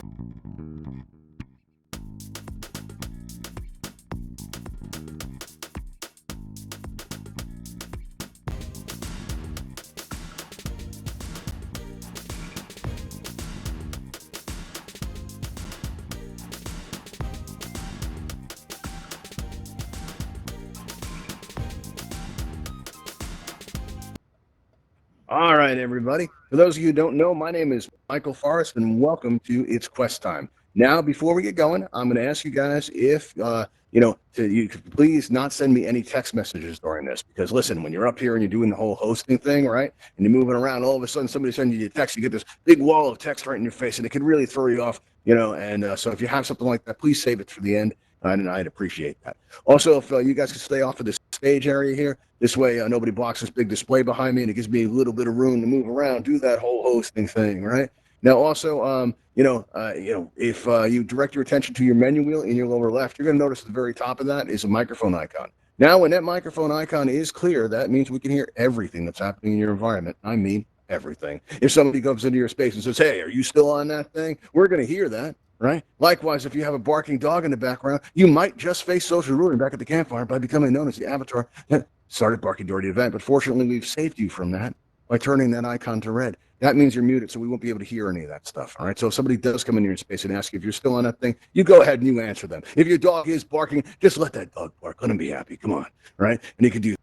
All right, everybody. For those of you who don't know, my name is Michael Forrest, and welcome to It's Quest Time. Now, before we get going, I'm going to ask you guys if you could please not send me any text messages during this, because listen, when you're up here and you're doing the whole hosting thing, right, and you're moving around, all of a sudden somebody sends you a text, you get this big wall of text right in your face, and it can really throw you off, And so if you have something like that, please save it for the end, and I'd appreciate that. Also, if you guys could stay off of the stage area here. This way, nobody blocks this big display behind me, and it gives me a little bit of room to move around, do that whole hosting thing, right? Now, also, if you direct your attention to your menu wheel in your lower left, you're going to notice at the very top of that is a microphone icon. Now, when that microphone icon is clear, that means we can hear everything that's happening in your environment. I mean, everything. If somebody comes into your space and says, "Hey, are you still on that thing?" We're going to hear that. Right. Likewise, if you have a barking dog in the background, you might just face social ruling back at the campfire by becoming known as the avatar that started barking during the event. But fortunately, we've saved you from that by turning that icon to red. That means you're muted, so we won't be able to hear any of that stuff. All right. So if somebody does come into your space and ask you if you're still on that thing, you go ahead and you answer them. If your dog is barking, just let that dog bark. Let him be happy. Come on. Right. And you can do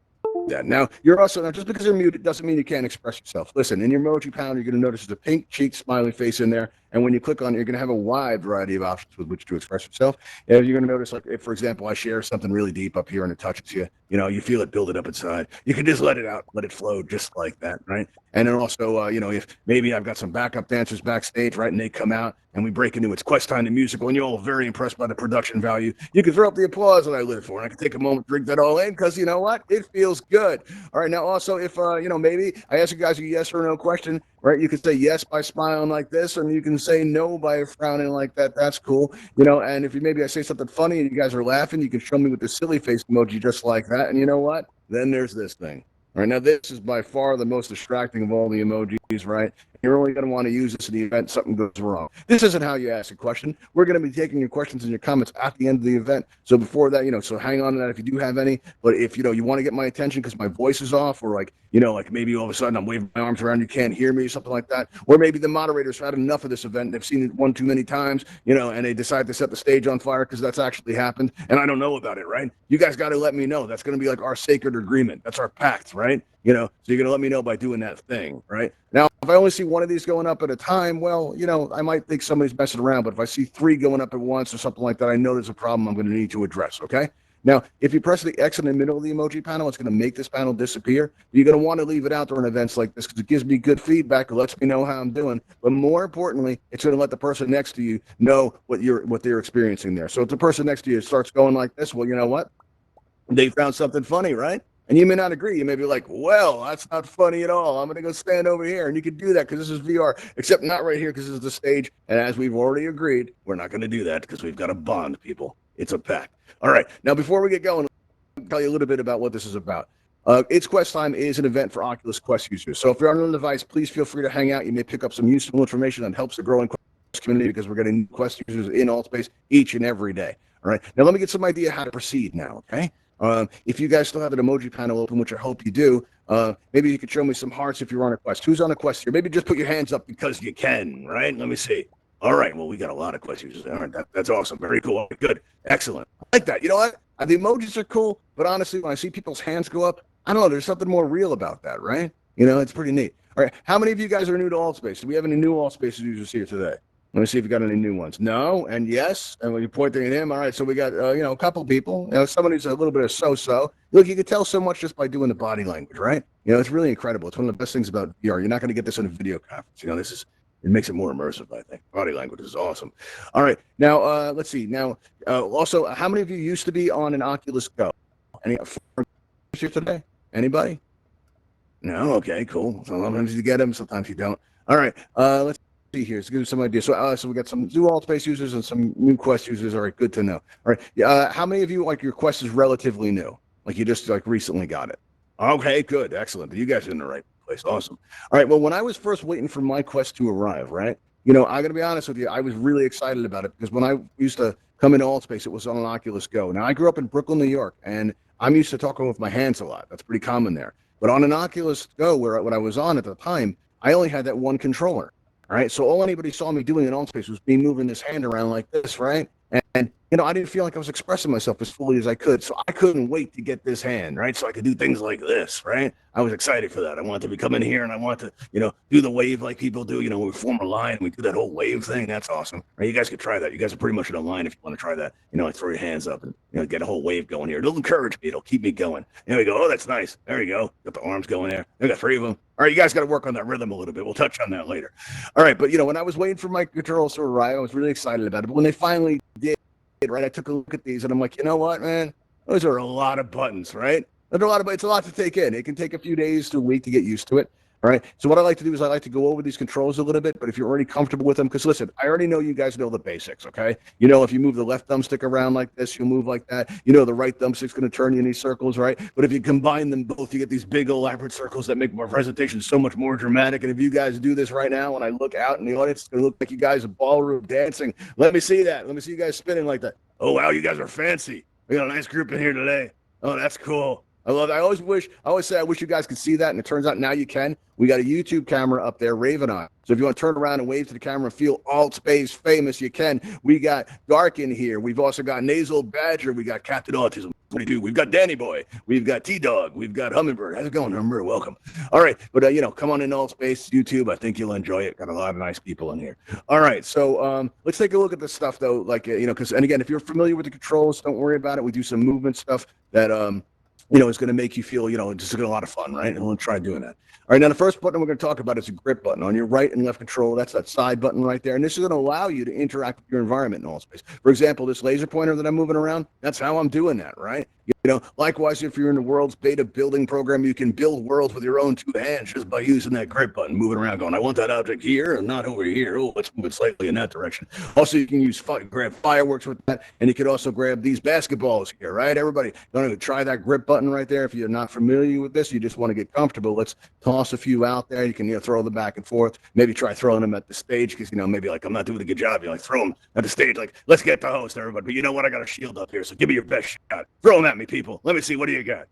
that. Now, you're also, now, just because you're muted doesn't mean you can't express yourself. Listen, in your emoji panel, you're going to notice there's a pink cheek smiley face in there. And when you click on it, you're going to have a wide variety of options with which to express yourself. And you're going to notice, like, if, for example, I share something really deep up here and it touches you, you feel it build it up inside. You can just let it out, let it flow just like that, right? And then also, if maybe I've got some backup dancers backstage, right, and they come out and we break into It's Quest Time, the musical, and you're all very impressed by the production value, you can throw up the applause that I live for. And I can take a moment, drink that all in, because you know what? It feels good. All right, now also, if, maybe I ask you guys a yes or no question, right? You can say yes by smiling like this, and you can say no by frowning like that. That's cool. And if maybe I say something funny and you guys are laughing, you can show me with the silly face emoji just like that. And you know what? Then there's this thing. All right, now this is by far the most distracting of all the emojis, right? You're only going to want to use this in the event something goes wrong. This isn't how you ask a question. We're going to be taking your questions and your comments at the end of the event. So before that, so hang on to that if you do have any. But if, you want to get my attention because my voice is off, or like maybe all of a sudden I'm waving my arms around, you can't hear me, something like that. Or maybe the moderators have had enough of this event. They've seen it one too many times, and they decide to set the stage on fire because that's actually happened. And I don't know about it, right? You guys got to let me know. That's going to be like our sacred agreement. That's our pact, right? So you're going to let me know by doing that thing, right? Now, if I only see one of these going up at a time, well, I might think somebody's messing around. But if I see three going up at once or something like that, I know there's a problem I'm going to need to address, okay? Now, if you press the X in the middle of the emoji panel, it's going to make this panel disappear. You're going to want to leave it out during events like this because it gives me good feedback. It lets me know how I'm doing. But more importantly, it's going to let the person next to you know what they're experiencing there. So if the person next to you starts going like this, well, you know what? They found something funny, right? And you may not agree. You may be like, well, that's not funny at all. I'm going to go stand over here. And you can do that because this is VR, except not right here because this is the stage. And as we've already agreed, we're not going to do that because we've got a bond, people. It's a pact. All right. Now, before we get going, I'll tell you a little bit about what this is about. It's Quest Time is an event for Oculus Quest users. So if you're on a device, please feel free to hang out. You may pick up some useful information that helps the growing Quest community because we're getting Quest users in AltSpace each and every day. All right. Now, let me get some idea how to proceed now, okay? If you guys still have an emoji panel open, which I hope you do, maybe you could show me some hearts if you're on a quest. Who's on a quest here? Maybe just put your hands up because you can, right? Let me see. All right. Well, we got a lot of quest users. All right. That's awesome. Very cool. Good. Excellent. I like that. You know what? The emojis are cool, but honestly, when I see people's hands go up, I don't know. There's something more real about that, right? It's pretty neat. All right. How many of you guys are new to AltSpace? Do we have any new AltSpace users here today? Let me see if we got any new ones. No, and yes, and when you're pointing at him, all right. So we got, a couple people. Someone who's a little bit of so-so. Look, you can tell so much just by doing the body language, right? It's really incredible. It's one of the best things about VR. You're not going to get this in a video conference. It makes it more immersive, I think. Body language is awesome. All right, now let's see. Now, also, how many of you used to be on an Oculus Go? Any here today? Anybody? No. Okay. Cool. Sometimes you get them, sometimes you don't. All right. Let's see here. Let's give you some ideas. So we got some new AltSpace users and some new Quest users. All right, good to know. All right, how many of you like your Quest is relatively new? Like you just like recently got it? Okay, good, excellent. You guys are in the right place. Awesome. All right. Well, when I was first waiting for my Quest to arrive, right? I got to be honest with you, I was really excited about it because when I used to come into Altspace, it was on an Oculus Go. Now, I grew up in Brooklyn, New York, and I'm used to talking with my hands a lot. That's pretty common there. But on an Oculus Go, when I was on at the time, I only had that one controller. All right. So all anybody saw me doing in Altspace was me moving this hand around like this, right? And I didn't feel like I was expressing myself as fully as I could. So I couldn't wait to get this hand, right? So I could do things like this, right? I was excited for that. I wanted to come in here and I wanted to, do the wave like people do. We form a line and we do that whole wave thing. That's awesome. Right? You guys could try that. You guys are pretty much in a line if you want to try that. Like throw your hands up and, get a whole wave going here. It'll encourage me. It'll keep me going. There we go. Oh, that's nice. There you go. Got the arms going there. I got 3 of them. All right, you guys got to work on that rhythm a little bit. We'll touch on that later. All right, but when I was waiting for my controls to arrive, I was really excited about it. But when they finally did, right, I took a look at these and I'm like, you know what, man? Those are a lot of buttons, right? It's a lot to take in. It can take a few days to a week to get used to it. All right. So what I like to do is I like to go over these controls a little bit, but if you're already comfortable with them, because listen, I already know you guys know the basics, okay? If you move the left thumbstick around like this, you'll move like that. The right thumbstick's going to turn you in these circles, right? But if you combine them both, you get these big elaborate circles that make my presentation so much more dramatic. And if you guys do this right now, when I look out in the audience, it's going to look like you guys are ballroom dancing. Let me see that. Let me see you guys spinning like that. Oh, wow, you guys are fancy. We got a nice group in here today. Oh, that's cool. I love it. I always say I wish you guys could see that, and it turns out now you can. We got a YouTube camera up there, Raven Eye. So if you want to turn around and wave to the camera and feel Altspace famous, you can. We got Dark in here. We've also got Nasal Badger. We got Captain Autism 22. We've got Danny Boy. We've got T-Dog. We've got Hummingbird. How's it going, Hummingbird? Welcome. All right. But, come on in Altspace YouTube. I think you'll enjoy it. Got a lot of nice people in here. All right. So let's take a look at this stuff, though. Because, and again, if you're familiar with the controls, don't worry about it. We do some movement stuff that, it's going to make you feel, just a lot of fun, right? And we'll try doing that. All right, now the first button we're going to talk about is a grip button. On your right and left control, that's that side button right there. And this is going to allow you to interact with your environment in Altspace. For example, this laser pointer that I'm moving around, that's how I'm doing that, right? Likewise, if you're in the world's beta building program, you can build worlds with your own 2 hands just by using that grip button, moving around, going, I want that object here and not over here. Oh, let's move it slightly in that direction. Also, you can grab fireworks with that, and you could also grab these basketballs here, right? Everybody, going to try that grip button right there. If you're not familiar with this, you just want to get comfortable. Let's toss a few out there. You can throw them back and forth. Maybe try throwing them at the stage because, maybe like I'm not doing a good job. Throw them at the stage. Like, let's get the host, everybody. But you know what? I got a shield up here, so give me your best shot. Throw them at me, people. Let me see. What do you got?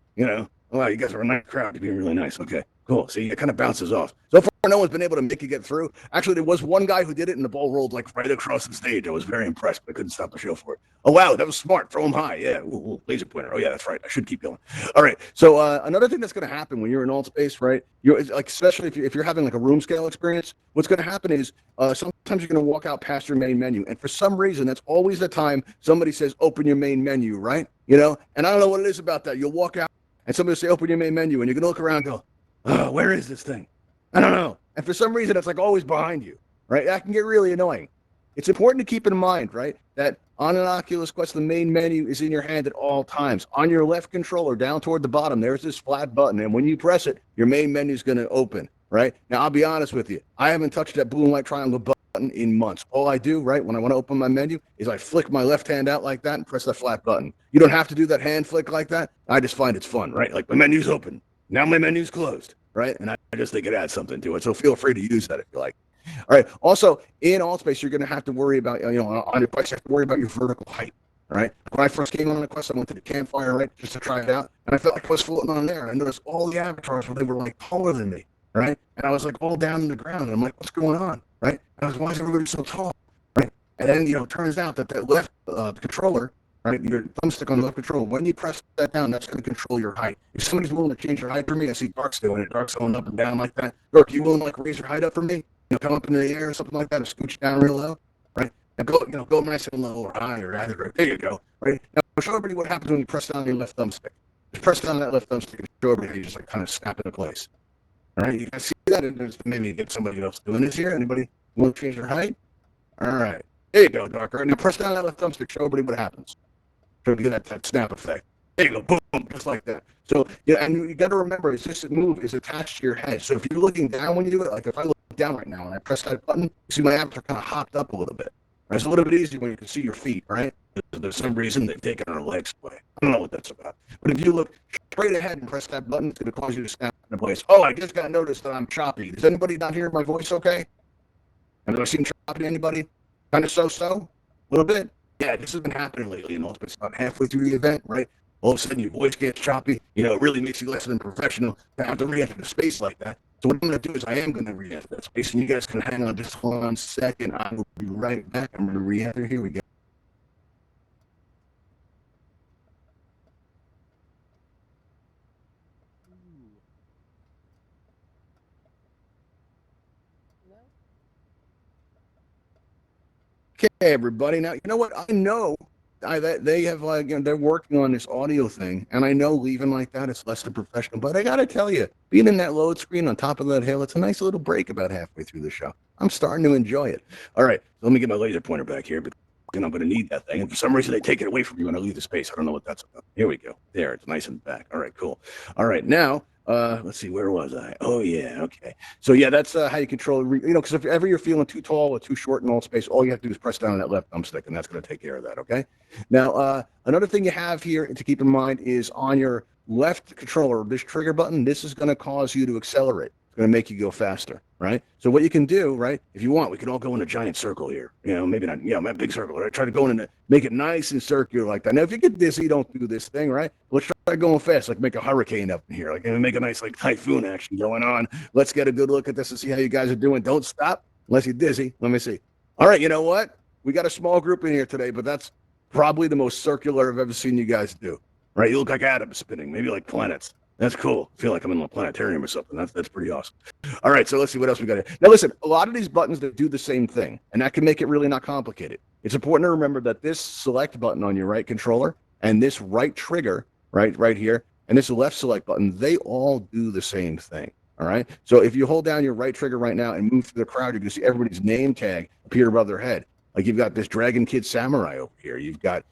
Wow, you guys are a nice crowd. You're being really nice. Okay, cool. See, it kind of bounces off. So far, no one's been able to make you get through. Actually, there was one guy who did it, and the ball rolled like right across the stage. I was very impressed, but I couldn't stop the show for it. Oh, wow, that was smart. Throw him high. Yeah, ooh, laser pointer. Oh, yeah, that's right. I should keep going. All right. So another thing that's going to happen when you're in Altspace, right? You're like, especially if you're having like a room scale experience, what's going to happen is sometimes you're going to walk out past your main menu, and for some reason, that's always the time somebody says, "Open your main menu," right? And I don't know what it is about that. You'll walk out, and somebody will say, "Open your main menu," and you're going to look around and go, "Oh, where is this thing? I don't know." And for some reason, it's like always behind you, right? That can get really annoying. It's important to keep in mind, right, that on an Oculus Quest, the main menu is in your hand at all times. On your left controller, down toward the bottom, there's this flat button, and when you press it, your main menu is going to open, right? Now, I'll be honest with you. I haven't touched that blue and white triangle button in months. All I do, right, when I want to open my menu is I flick my left hand out like that and press that flat button. You don't have to do that hand flick like that. I just find it's fun, right? Like my menu's open. Now my menu's closed, right? And I just think it adds something to it. So feel free to use that if you like. All right. Also, in Altspace, you're going to have to worry about, on your Quest, you have to worry about your vertical height. All right. When I first came on the Quest, I went to the campfire, right, just to try it out. And I felt like I was floating on there. And I noticed all the avatars where they were like taller than me. Right. And I was like all down in the ground. And I'm like, what's going on? Right. And I was, why is everybody so tall? Right. And then, it turns out that left controller, right, your thumbstick on the left controller, when you press that down, that's going to control your height. If somebody's willing to change your height for me, I see Dark's doing it. Dark's going up and down like that. Dark, you willing to like raise your height up for me? Come up into the air or something like that, or scooch down real low, right? Now go nice and low or high or either. There you go, right? Now show everybody what happens when you press down your left thumbstick. Just press down that left thumbstick and show everybody how you just like kind of snap into place. All right, you guys see that? And there's maybe get somebody else doing this here. Anybody want to change their height? All right, there you go, Darker. Now press down that left thumbstick. Show everybody what happens. So you get that snap effect. There you go, boom, just like that. So and you got to remember, this move is attached to your head. So if you're looking down when you do it, like if I look down right now and I press that button, you see my avatar kind of hopped up a little bit. Right? It's a little bit easier when you can see your feet, right? There's some reason they've taken our legs away. I don't know what that's about. But if you look straight ahead and press that button, it's going to cause you to snap into place. Oh, I just got noticed that I'm choppy. Does anybody not hear my voice okay? And I seem Anybody? Kind of so-so? A little bit? Yeah, this has been happening lately. It's about halfway through the event, right? All of a sudden, your voice gets choppy. It really makes you less than professional to have to re-enter the space like that. So what I'm going to do is I am going to re-enter that space, and you guys can hang on just 1 second. I will be right back. I'm going to re-enter. Here we go. Okay, everybody. Now, you know what? I know they have they're working on this audio thing, and I know leaving like that it's less than professional. But I got to tell you, being in that load screen on top of that hill, it's a nice little break about halfway through the show. I'm starting to enjoy it. All right, so let me get my laser pointer back here, but I'm going to need that thing. And for some reason, they take it away from you when I leave the space. I don't know what that's about. Here we go. There, it's nice and back. All right, cool. All right, now. Let's see, where was I? Oh yeah, okay. So yeah, that's how you control. Because if ever you're feeling too tall or too short in all space, all you have to do is press down on that left thumbstick, and that's going to take care of that. Okay. Now, another thing you have here to keep in mind is on your left controller, this trigger button. This is going to cause you to accelerate. It's going to make you go faster, right? So what you can do, right? If you want, we can all go in a giant circle here. Maybe not. A big circle. Right? Try to go in and make it nice and circular like that. Now, if you get dizzy, don't do this thing, right? Let's try going fast, like make a hurricane up in here, like make a nice like typhoon action going on. Let's get a good look at this and see how you guys are doing. Don't stop unless you're dizzy. Let me see. All right, you know what? We got a small group in here today, but that's probably the most circular I've ever seen you guys do. Right? You look like atoms spinning, maybe like planets. That's cool. I feel like I'm in a planetarium or something. That's pretty awesome. All right, so let's see what else we got here. Now, listen, a lot of these buttons that do the same thing, and that can make it really not complicated. It's important to remember that this select button on your right controller and this right trigger, right here, and this left select button, they all do the same thing. All right. So if you hold down your right trigger right now and move through the crowd, you're going to see everybody's name tag appear above their head. Like you've got this Dragon Kid Samurai over here. You've got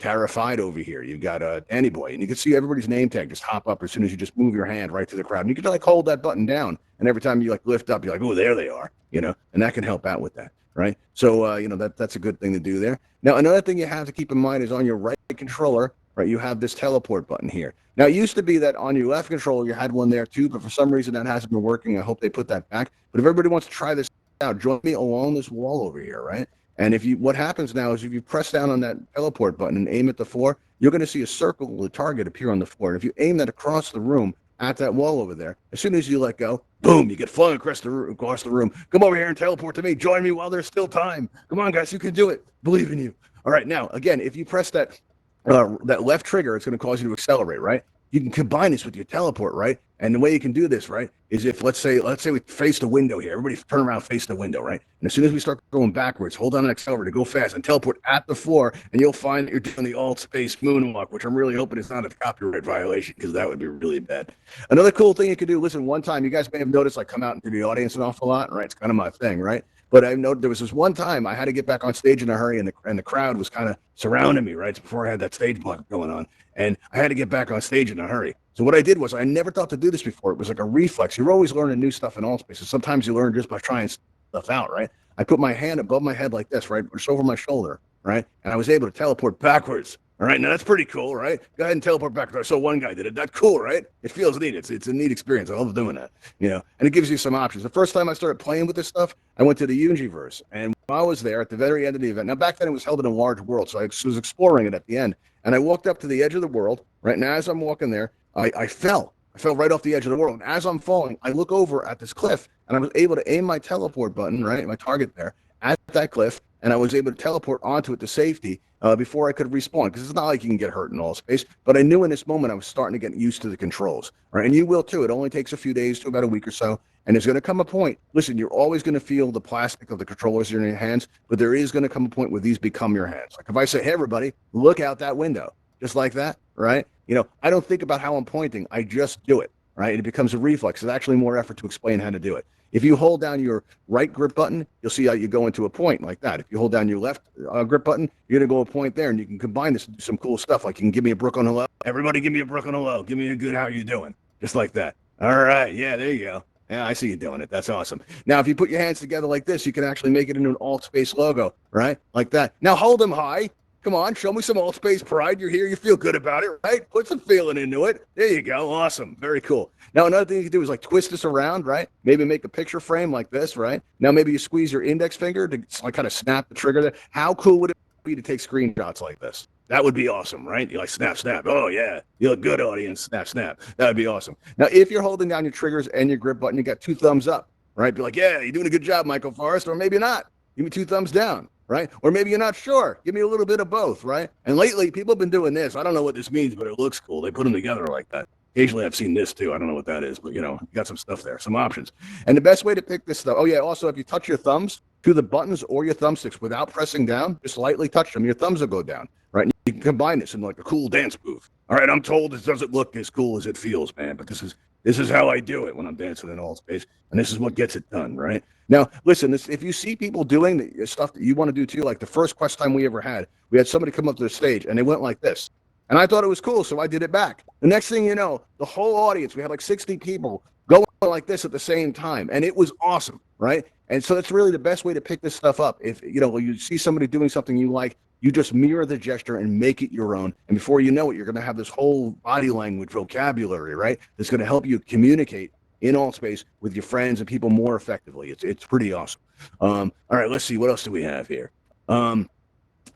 Terrified over here. You've got Danny Boy, and you can see everybody's name tag just hop up as soon as you just move your hand right to the crowd. And you can like hold that button down, and every time you like lift up, you're like, oh, there they are, and that can help out with that, right? So that's a good thing to do there. Now, another thing you have to keep in mind is on your right controller, right, you have this teleport button here. Now, it used to be that on your left controller you had one there too, but for some reason that hasn't been working. I hope they put that back. But if everybody wants to try this out, join me along this wall over here, right? And what happens now is if you press down on that teleport button and aim at the floor, you're going to see a circle with a target appear on the floor. And if you aim that across the room at that wall over there, as soon as you let go, boom, you get flung across the room. Come over here and teleport to me. Join me while there's still time. Come on, guys, you can do it. Believe in you. All right, now, again, if you press that left trigger, it's going to cause you to accelerate, right? You can combine this with your teleport, right? And the way you can do this, right, is if let's say we face the window here. Everybody turn around, face the window, right? And as soon as we start going backwards, hold on an accelerator, go fast, and teleport at the floor, and you'll find that you're doing the alt space moonwalk, which I'm really hoping is not a copyright violation because that would be really bad. Another cool thing you could do, listen, one time, you guys may have noticed I come out into the audience an awful lot, right? It's kind of my thing, right? But I know there was this one time I had to get back on stage in a hurry, and the crowd was kind of surrounding me, right? Before I had that stage block going on. And I had to get back on stage in a hurry. So what I did was I never thought to do this before. It was like a reflex. You're always learning new stuff in all spaces. Sometimes you learn just by trying stuff out, right? I put my hand above my head like this, right? Just over my shoulder, right? And I was able to teleport backwards. All right, now that's pretty cool, right? Go ahead and teleport backwards. So one guy did it. That's cool, right? It feels neat. It's a neat experience. I love doing that, and it gives you some options. The first time I started playing with this stuff, I went to the Universe, and while I was there at the very end of the event, now back then it was held in a large world, so I was exploring it at the end, and I walked up to the edge of the world, right? Now as I'm walking there, I fell. I fell right off the edge of the world. And as I'm falling, I look over at this cliff, and I was able to aim my teleport button, right, my target there, at that cliff, and I was able to teleport onto it to safety before I could respawn, because it's not like you can get hurt in all space. But I knew in this moment I was starting to get used to the controls, right? And you will too. It only takes a few days to about a week or so, and there's going to come a point. Listen, you're always going to feel the plastic of the controllers in your hands, but there is going to come a point where these become your hands. Like if I say, "Hey, everybody, look out that window," just like that, right? I don't think about how I'm pointing. I just do it, right? It becomes a reflex. It's actually more effort to explain how to do it. If you hold down your right grip button, you'll see how you go into a point like that. If you hold down your left grip button, you're going to go a point there, and you can combine this to do some cool stuff. Like you can give me a Brooklyn hello. Everybody give me a Brooklyn hello. Give me a good how you doing. Just like that. All right. Yeah, there you go. Yeah, I see you doing it. That's awesome. Now, if you put your hands together like this, you can actually make it into an alt space logo, right? Like that. Now, hold them high. Come on, show me some Allspace pride. You're here. You feel good about it, right? Put some feeling into it. There you go. Awesome. Very cool. Now, another thing you can do is like twist this around, right? Maybe make a picture frame like this, right? Now, maybe you squeeze your index finger to like kind of snap the trigger there. How cool would it be to take screenshots like this? That would be awesome, right? You're like, snap, snap. Oh, yeah. You look good, audience. Snap, snap. That would be awesome. Now, if you're holding down your triggers and your grip button, you got 2 thumbs up, right? Be like, yeah, you're doing a good job, Michael Forrest, or maybe not. Give me 2 thumbs down, right? Or maybe you're not sure. Give me a little bit of both, right? And lately, people have been doing this. I don't know what this means, but it looks cool. They put them together like that. Occasionally, I've seen this too. I don't know what that is, but you got some stuff there, some options. And the best way to pick this stuff. Oh yeah, also if you touch your thumbs to the buttons or your thumbsticks without pressing down, just lightly touch them. Your thumbs will go down, right? And you can combine this in like a cool dance move. All right, I'm told it doesn't look as cool as it feels, man, but this is how I do it when I'm dancing in Allspace, and this is what gets it done, right? Now, listen, if you see people doing the stuff that you want to do too, like the first quest time we ever had, we had somebody come up to the stage and they went like this. And I thought it was cool, so I did it back. The next thing you know, the whole audience, we had like 60 people going like this at the same time, and it was awesome, right? And so that's really the best way to pick this stuff up. If you see somebody doing something you like, you just mirror the gesture and make it your own. And before you know it, you're going to have this whole body language vocabulary, right? That's going to help you communicate in Allspace with your friends and people more effectively. It's pretty awesome. All right, let's see. What else do we have here?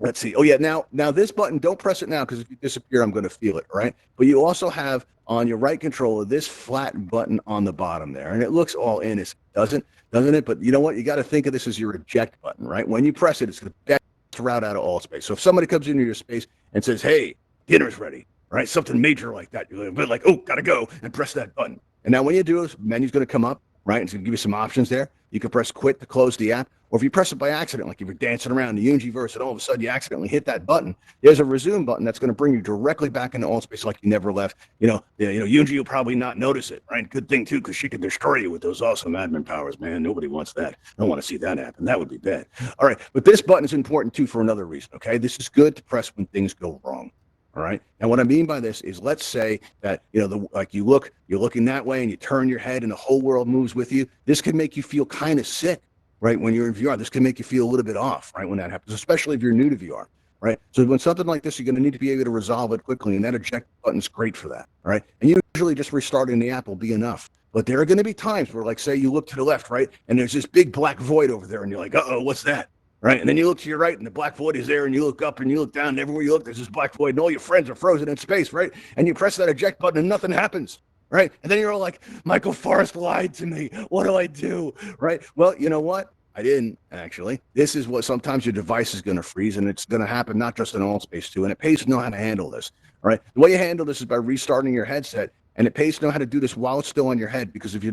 Let's see. Oh, yeah. Now this button, don't press it now because if you disappear, I'm going to feel it, right? But you also have on your right controller this flat button on the bottom there. And it looks all innocent, doesn't it? But you know what? You got to think of this as your eject button, right? When you press it, it's going to route out of Allspace. So if somebody comes into your space and says, hey, dinner's ready, right? Something major like that. You're like, oh, got to go, and press that button. And now when you do this, menu's going to come up, right? It's going to give you some options there. You can press quit to close the app. Or if you press it by accident, like if you're dancing around the Ungiverse and all of a sudden you accidentally hit that button, there's a resume button that's going to bring you directly back into Allspace like you never left. Ungi will probably not notice it, right? Good thing, too, because she can destroy you with those awesome admin powers, man. Nobody wants that. I don't want to see that happen. That would be bad. All right. But this button is important, too, for another reason, okay? This is good to press when things go wrong. All right. And what I mean by this is, let's say that, you're looking that way and you turn your head and the whole world moves with you. This could make you feel kind of sick, right? When you're in VR, this can make you feel a little bit off, right? When that happens, especially if you're new to VR, right? So when something like this, you're going to need to be able to resolve it quickly. And that eject button's great for that. All right. And usually just restarting the app will be enough. But there are going to be times where, like, say you look to the left, right? And there's this big black void over there and you're like, uh-oh, what's that? Right. And then you look to your right and the black void is there and you look up and you look down and everywhere you look, there's this black void and all your friends are frozen in space. Right. And you press that eject button and nothing happens. Right. And then you're all like, Michael Forrest lied to me. What do I do? Right. Well, you know what? I didn't actually. This is what sometimes your device is going to freeze, and it's going to happen not just in Allspace too. And it pays to know how to handle this. All right. The way you handle this is by restarting your headset. And it pays to know how to do this while it's still on your head, because if your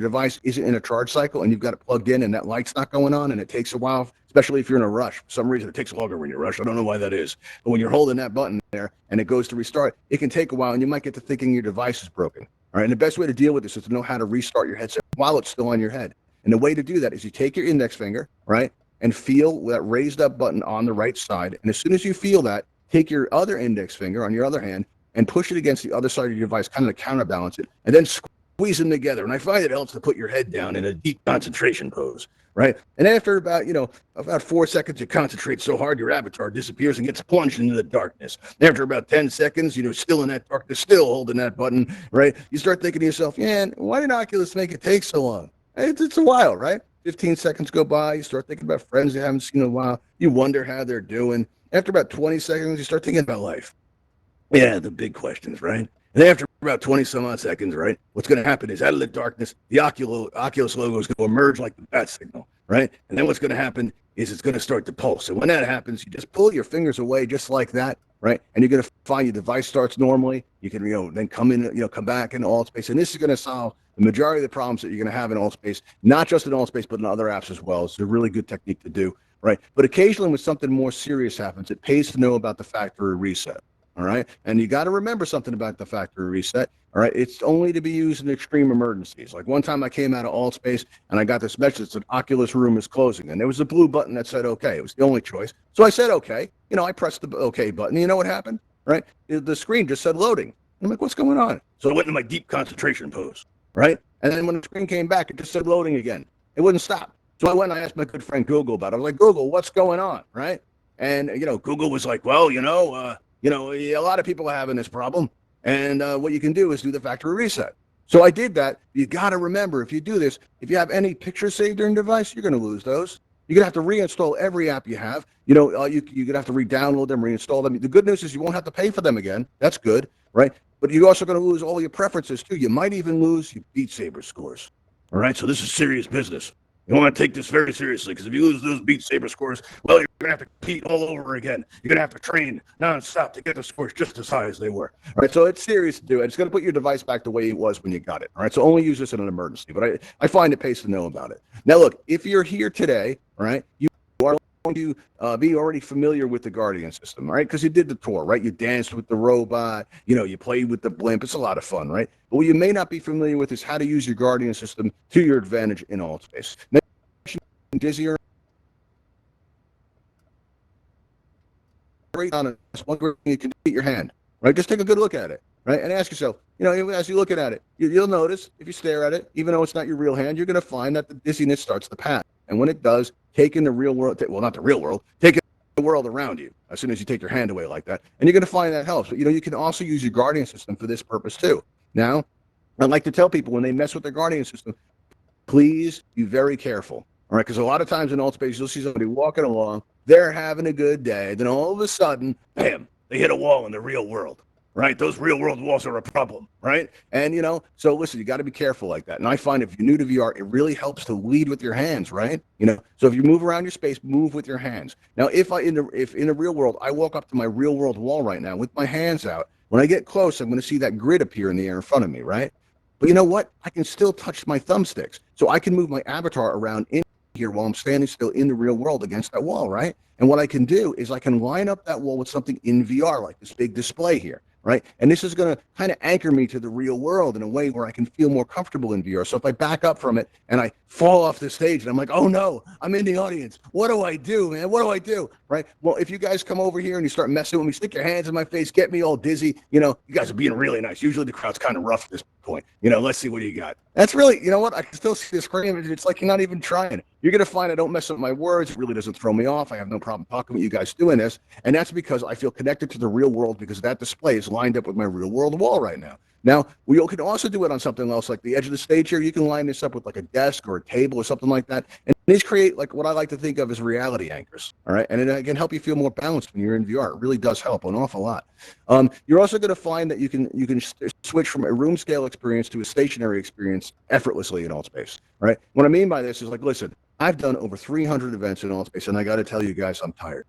device isn't in a charge cycle and you've got it plugged in and that light's not going on and it takes a while, especially if you're in a rush. For some reason, it takes longer when you're rushed. I don't know why that is. But when you're holding that button there and it goes to restart, it can take a while and you might get to thinking your device is broken. All right. And the best way to deal with this is to know how to restart your headset while it's still on your head. And the way to do that is you take your index finger, right, and feel that raised up button on the right side. And as soon as you feel that, take your other index finger on your other hand and push it against the other side of your device, kind of to counterbalance it, and then squeeze them together. And I find it helps to put your head down in a deep concentration pose, right? And after about 4 seconds, you concentrate so hard your avatar disappears and gets plunged into the darkness. After about 10 seconds, still in that darkness, still holding that button, right? You start thinking to yourself, man, why did Oculus make it take so long? It's a while, right? 15 seconds go by. You start thinking about friends you haven't seen in a while. You wonder how they're doing. After about 20 seconds, you start thinking about life. Yeah, the big questions, right? And after about 20 some odd seconds, right, what's going to happen is out of the darkness, the Oculus logo is going to emerge like the bat signal, right? And then what's going to happen is it's going to start to pulse. And when that happens, you just pull your fingers away just like that, right? And you're going to find your device starts normally. You can, then come back into Allspace. And this is going to solve the majority of the problems that you're going to have in Allspace, not just in Allspace, but in other apps as well. It's a really good technique to do, right? But occasionally when something more serious happens, it pays to know about the factory reset. All right. And you got to remember something about the factory reset. All right. It's only to be used in extreme emergencies. Like one time I came out of Allspace and I got this message that said Oculus room is closing. And there was a blue button that said, okay. It was the only choice. So I said, okay. I pressed the okay button. You know what happened? Right. The screen just said loading. I'm like, what's going on? So I went into my deep concentration pose. Right. And then when the screen came back, it just said loading again. It wouldn't stop. So I went and I asked my good friend Google about it. I was like, Google, what's going on? Right. And, Google was like, well, a lot of people are having this problem. And what you can do is do the factory reset. So I did that. You got to remember, if you do this, if you have any pictures saved on your device, you're going to lose those. You're going to have to reinstall every app you have. You're going to have to re-download them, reinstall them. The good news is you won't have to pay for them again. That's good, right? But you're also going to lose all your preferences, too. You might even lose your Beat Saber scores. All right, so this is serious business. You want to take this very seriously, because if you lose those Beat Saber scores, well, you're going to have to compete all over again. You're going to have to train nonstop to get the scores just as high as they were. All right, so it's serious to do it. It's going to put your device back the way it was when you got it. All right, so only use this in an emergency, but I find it pays to know about it. Now, look, if you're here today, all right, you are going to be already familiar with the Guardian system, right? Because you did the tour, right? You danced with the robot, you played with the blimp. It's a lot of fun, right? But what you may not be familiar with is how to use your Guardian system to your advantage in AltSpace. Now, dizzy or right on it. One thing you can get your hand, right? Just take a good look at it, right? And ask yourself, as you're looking at it, you'll notice if you stare at it, even though it's not your real hand, you're going to find that the dizziness starts to pass. And when it does, take in the real world, well, not the real world, take in the world around you as soon as you take your hand away like that. And you're going to find that helps. But, you can also use your Guardian system for this purpose too. Now, I'd like to tell people when they mess with their Guardian system, please be very careful. All right, because a lot of times in AltSpace, you'll see somebody walking along, they're having a good day, then all of a sudden, bam, they hit a wall in the real world, right? Those real world walls are a problem, right? And, so listen, you got to be careful like that. And I find if you're new to VR, it really helps to lead with your hands, right? So if you move around your space, move with your hands. Now, if in the real world, I walk up to my real world wall right now with my hands out, when I get close, I'm going to see that grid appear in the air in front of me, right? But you know what? I can still touch my thumbsticks. So I can move my avatar around in here while I'm standing still in the real world against that wall, right? And what I can do is I can line up that wall with something in VR, like this big display here, right? And this is going to kind of anchor me to the real world in a way where I can feel more comfortable in VR. So if I back up from it and I fall off the stage and I'm like, oh no, I'm in the audience. What do I do, man? What do I do? Right? Well, if you guys come over here and you start messing with me, stick your hands in my face, get me all dizzy, you guys are being really nice. Usually the crowd's kind of rough at this point. Let's see what you got. That's really, what? I can still see the screen. It's like you're not even trying. You're going to find I don't mess up my words. It really doesn't throw me off. I have no problem talking with you guys doing this. And that's because I feel connected to the real world because that display is lined up with my real world wall right now. Now, we can also do it on something else, like the edge of the stage here. You can line this up with like a desk or a table or something like that. And these create like what I like to think of as reality anchors, all right? And it can help you feel more balanced when you're in VR. It really does help an awful lot. You're also going to find that you can switch from a room scale experience to a stationary experience effortlessly in AltSpace, right? What I mean by this is like, listen, I've done over 300 events in AltSpace, and I got to tell you guys, I'm tired.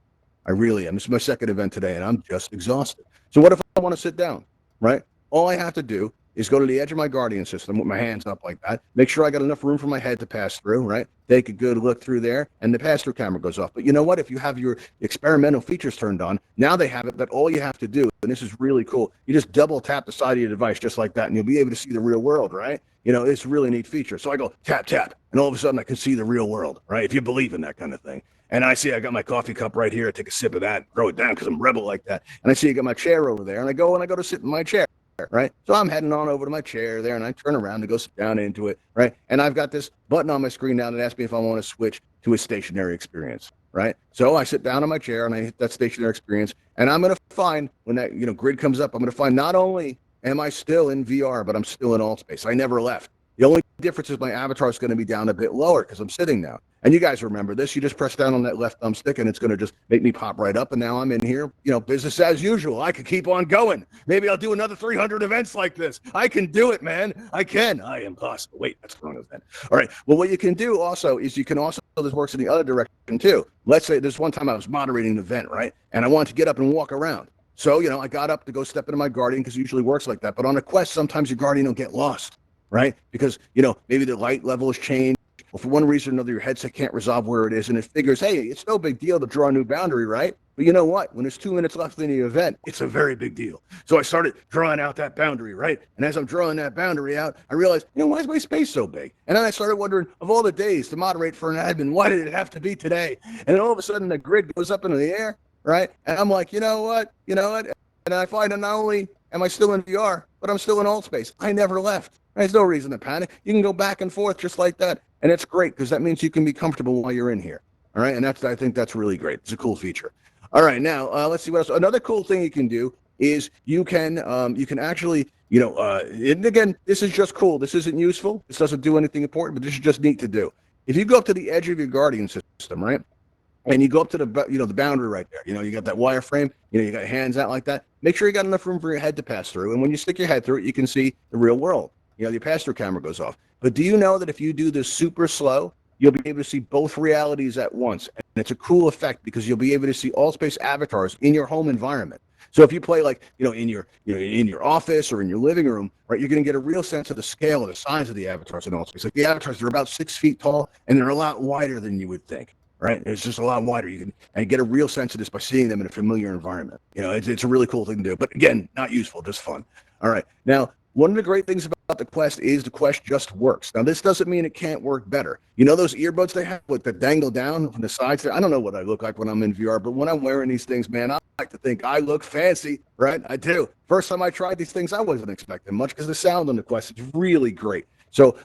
I really am. This is my second event today, and I'm just exhausted. So what if I want to sit down, right? All I have to do is go to the edge of my Guardian system with my hands up like that, make sure I got enough room for my head to pass through, right? Take a good look through there, and the pass-through camera goes off. But you know what? If you have your experimental features turned on, now they have it that all you have to do, and this is really cool, you just double tap the side of your device just like that, and you'll be able to see the real world, right? It's a really neat feature. So I go tap, tap, and all of a sudden I can see the real world, right? If you believe in that kind of thing. And I see I got my coffee cup right here. I take a sip of that, throw it down because I'm rebel like that. And I see I got my chair over there, and I go to sit in my chair. Right. So I'm heading on over to my chair there and I turn around to go sit down into it. Right. And I've got this button on my screen now that asks me if I want to switch to a stationary experience. Right. So I sit down on my chair and I hit that stationary experience. And I'm going to find when that, grid comes up, I'm going to find not only am I still in VR, but I'm still in AltSpace. I never left. The only difference is my avatar is going to be down a bit lower because I'm sitting now. And you guys remember this. You just press down on that left thumbstick and it's going to just make me pop right up. And now I'm in here, business as usual. I could keep on going. Maybe I'll do another 300 events like this. I can do it, man. I can. I am possible. Wait, that's the wrong event. All right. Well, what you can do also is this works in the other direction too. Let's say this one time I was moderating an event, right? And I wanted to get up and walk around. So, I got up to go step into my Guardian because it usually works like that. But on a Quest, sometimes your Guardian will get lost, right? Because, maybe the light level has changed. Well, for one reason or another, your headset can't resolve where it is, and it figures, hey, it's no big deal to draw a new boundary, right? But you know what? When there's 2 minutes left in the event, it's a very big deal. So I started drawing out that boundary, right? And as I'm drawing that boundary out, I realized, why is my space so big? And then I started wondering, of all the days to moderate for an admin, why did it have to be today? And then all of a sudden, the grid goes up into the air, right? And I'm like, you know what? And I find that not only am I still in VR, but I'm still in AltSpace. I never left. There's no reason to panic. You can go back and forth just like that. And it's great because that means you can be comfortable while you're in here. All right. And I think that's really great. It's a cool feature. All right, now let's see what else. Another cool thing you can do is you can actually, and again, this is just cool. This isn't useful. This doesn't do anything important, but this is just neat to do. If you go up to the edge of your Guardian system, right, and you go up to the boundary right there, you got that wireframe, you got your hands out like that. Make sure you got enough room for your head to pass through, and when you stick your head through it, you can see the real world. Your pass-through camera goes off. But do you know that if you do this super slow, you'll be able to see both realities at once? And it's a cool effect because you'll be able to see all space avatars in your home environment. So if you play like, in your office or in your living room, right, you're going to get a real sense of the scale and the size of the avatars in all space. Like the avatars are about 6 feet tall and they're a lot wider than you would think. Right, it's just a lot wider. You can get a real sense of this by seeing them in a familiar environment. It's a really cool thing to do. But again, not useful, just fun. All right, now one of the great things about the Quest is the Quest just works. Now this doesn't mean it can't work better. Those earbuds they have that dangle down from the sides there? I don't know what I look like when I'm in VR, but when I'm wearing these things, man, I like to think I look fancy, right? I do. First time I tried these things, I wasn't expecting much because the sound on the Quest is really great. So,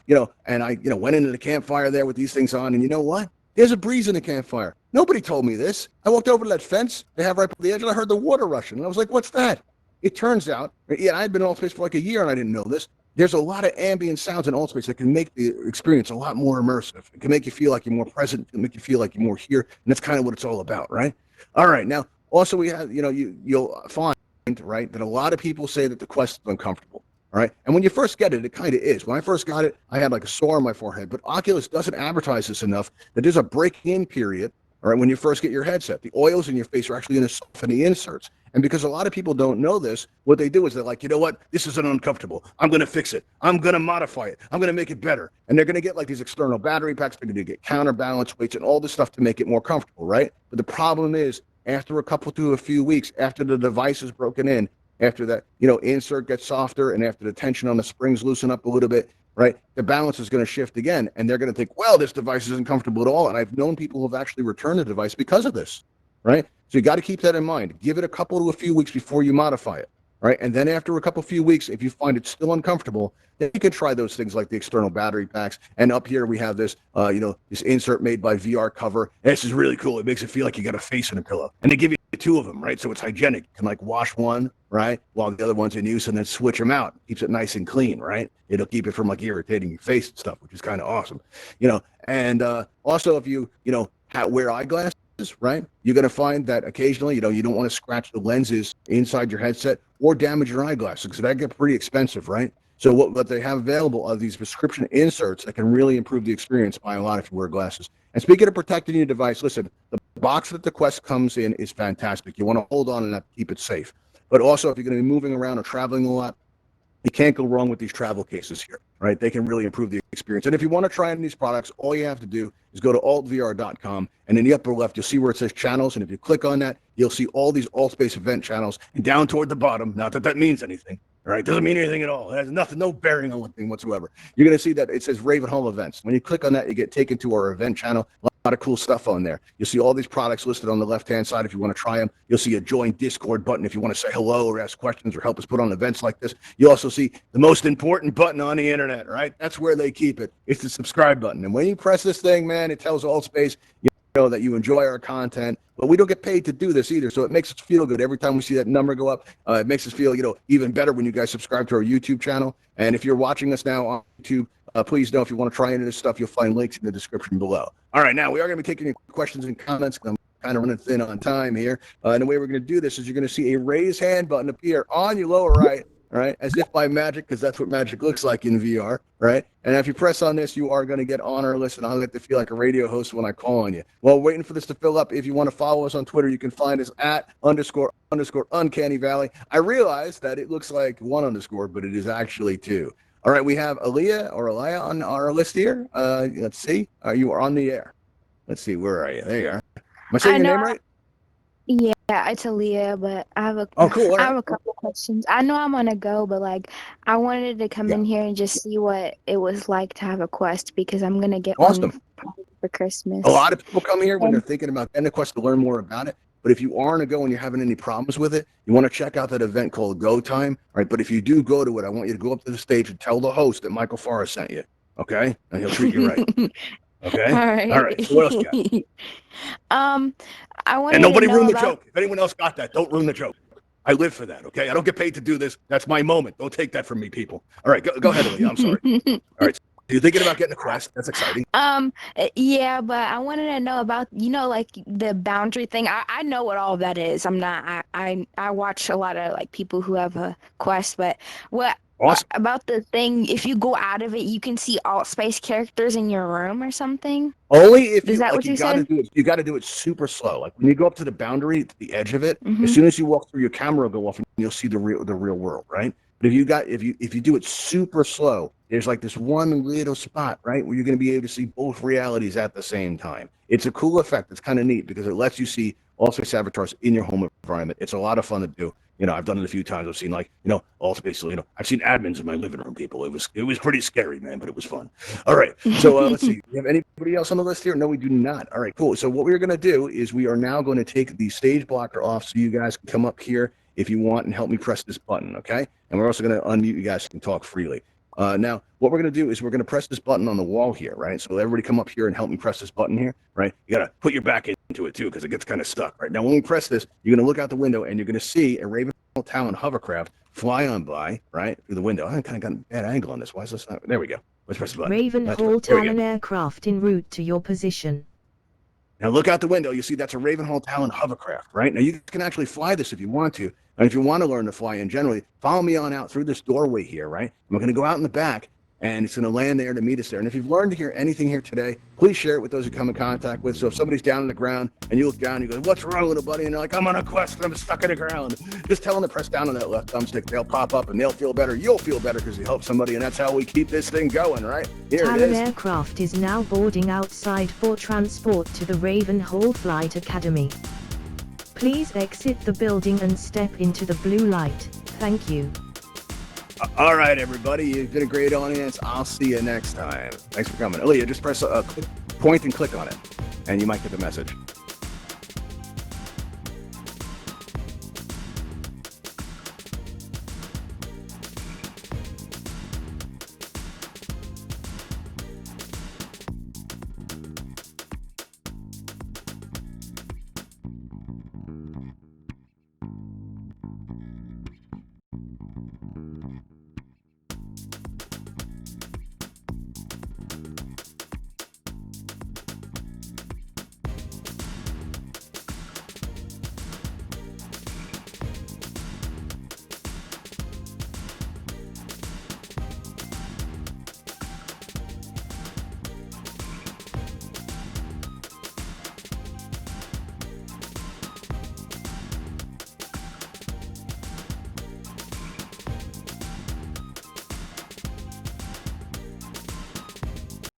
and I, went into the campfire there with these things on, and you know what? There's a breeze in the campfire. Nobody told me this. I walked over to that fence they have right by the edge, and I heard the water rushing. And I was like, what's that? It turns out, I had been in Allspace for like a year, and I didn't know this. There's a lot of ambient sounds in Allspace that can make the experience a lot more immersive. It can make you feel like you're more present. It can make you feel like you're more here. And that's kind of what it's all about, right? All right. Now, also we have, you'll find, right, that a lot of people say that the Quest is uncomfortable. All right. And when you first get it, it kind of is. When I first got it, I had like a sore on my forehead, but Oculus doesn't advertise this enough that there's a break-in period. All right. When you first get your headset, the oils in your face are actually going to soften the inserts. And because a lot of people don't know this, what they do is they're like, you know what? This isn't uncomfortable. I'm going to fix it. I'm going to modify it. I'm going to make it better. And they're going to get like these external battery packs. They're going to get counterbalance weights and all this stuff to make it more comfortable. Right. But the problem is after a few weeks, after the device is broken in, after that, insert gets softer and after the tension on the springs loosen up a little bit, right, the balance is going to shift again. And they're going to think, well, this device isn't comfortable at all. And I've known people who have actually returned the device because of this, right? So you got to keep that in mind. Give it a few weeks before you modify it, right? And then after a few weeks, if you find it still uncomfortable, then you can try those things like the external battery packs. And up here we have this, this insert made by VR Cover. And this is really cool. It makes it feel like you got a face in a pillow. And they give you 2 of them, right? So it's hygienic. You can like wash one, right, while the other one's in use, and then switch them out. Keeps it nice and clean, right? It'll keep it from like irritating your face and stuff, which is kind of awesome, And also, if you wear eyeglasses, right, you're going to find that occasionally, you don't want to scratch the lenses inside your headset or damage your eyeglasses because that gets pretty expensive, right? So what they have available are these prescription inserts that can really improve the experience by a lot if you wear glasses. And speaking of protecting your device, listen, the box that the Quest comes in is fantastic. You want to hold on and keep it safe. But also, if you're going to be moving around or traveling a lot, you can't go wrong with these travel cases here, right? They can really improve the experience. And if you want to try any of these products, all you have to do is go to altvr.com, and in the upper left, you'll see where it says channels. And if you click on that, you'll see all these Allspace event channels. And down toward the bottom, not that that means anything, all right? Doesn't mean anything at all. It has nothing, no bearing on anything whatsoever. You're going to see that it says Raven Home Events. When you click on that, you get taken to our event channel. A lot of cool stuff on there. You'll see all these products listed on the left-hand side if you want to try them. You'll see a join Discord button if you want to say hello or ask questions or help us put on events like this. You also see the most important button on the internet, right? That's where they keep it. It's the subscribe button. And when you press this thing, man, it tells Allspace that you enjoy our content, but we don't get paid to do this either. So it makes us feel good every time we see that number go up. It makes us feel, even better when you guys subscribe to our YouTube channel. And if you're watching us now on YouTube, please know if you want to try any of this stuff, you'll find links in the description below. All right, now we are going to be taking your questions and comments. I'm kind of running thin on time here. And the way we're going to do this is you're going to see a raise hand button appear on your lower right. All right, as if by magic, because that's what magic looks like in VR, right? And if you press on this, you are going to get on our list, and I'll get to feel like a radio host when I call on you. While waiting for this to fill up, if you want to follow us on Twitter, you can find us at _ Uncanny Valley. I realize that it looks like 1_, but it is actually 2. All right, we have Aliyah on our list here. Let's see. You are on the air. Let's see. Where are you? There you are. Am I saying your name right? Yeah, it's Aaliyah, but I have cool. I have a couple questions. I know I'm gonna go, but I wanted to come in here and just see what it was like to have a Quest because I'm gonna get one for Christmas. A lot of people come here when they're thinking about getting a Quest to learn more about it. But if you are on a go and you're having any problems with it, you want to check out that event called Go Time. Right. But if you do go to it, I want you to go up to the stage and tell the host that Michael Forrest sent you. Okay. And he'll treat you right. Okay. All right. So what else you got? I wanted And to nobody know ruin the about. joke. If anyone else got that, don't ruin the joke. I live for that, okay? I don't get paid to do this. That's my moment. Don't take that from me, people. All right, go ahead, Aaliyah. I'm sorry. All right, so you're thinking about getting a Quest. That's exciting. Yeah, but I wanted to know about, like the boundary thing. I know what all of that is. I'm not, I watch a lot of like people who have a Quest, but what Awesome. about the thing, if you go out of it, you can see alt space characters in your room or something? Only if Is you that like, what you said? you got to do it super slow. Like when you go up to the boundary, to the edge of it, as Mm-hmm. soon as you walk through, your camera will go off and you'll see the real world, right? But if you do it super slow, there's like this one little spot, right, where you're going to be able to see both realities at the same time. It's a cool effect. It's kind of neat because it lets you see all space avatars in your home environment. It's a lot of fun to do. I've done it a few times. I've seen all space. I've seen admins in my living room. People, it was pretty scary, man, but it was fun. All right, so let's see. Do you have anybody else on the list here? No, we do not. All right, cool. So what we're going to do is we are now going to take the stage blocker off, so you guys can come up here if you want and help me press this button, okay? And we're also going to unmute you guys so you can talk freely. Now, what we're going to do is we're going to press this button on the wall here, right? So everybody come up here and help me press this button here, right? You got to put your back into it too because it gets kind of stuck, right? Now, when we press this, you're going to look out the window and you're going to see a Ravenhall Talon hovercraft fly on by, right, through the window. I kind of got a bad angle on this. Why is this not? There we go. Let's press the button. Ravenhall Talon aircraft en route to your position. Now look out the window. You see that's a Ravenhall Talon hovercraft, right? Now you can actually fly this if you want to. And if you want to learn to fly in generally, follow me on out through this doorway here, right? We're going to go out in the back and it's going to land there to meet us there. And if you've learned to hear anything here today, please share it with those you come in contact with. So if somebody's down on the ground and you look down and you go, what's wrong, little buddy? And they're like, I'm on a quest and I'm stuck in the ground. Just tell them to press down on that left thumbstick. They'll pop up and they'll feel better. You'll feel better because you help somebody. And that's how we keep this thing going, right? Here Talon it is. aircraft is now boarding outside for transport to the Ravenhall Flight Academy. Please exit the building and step into the blue light. Thank you. All right, everybody. You've been a great audience. I'll see you next time. Thanks for coming. Aaliyah, just press point and click on it, and you might get the message.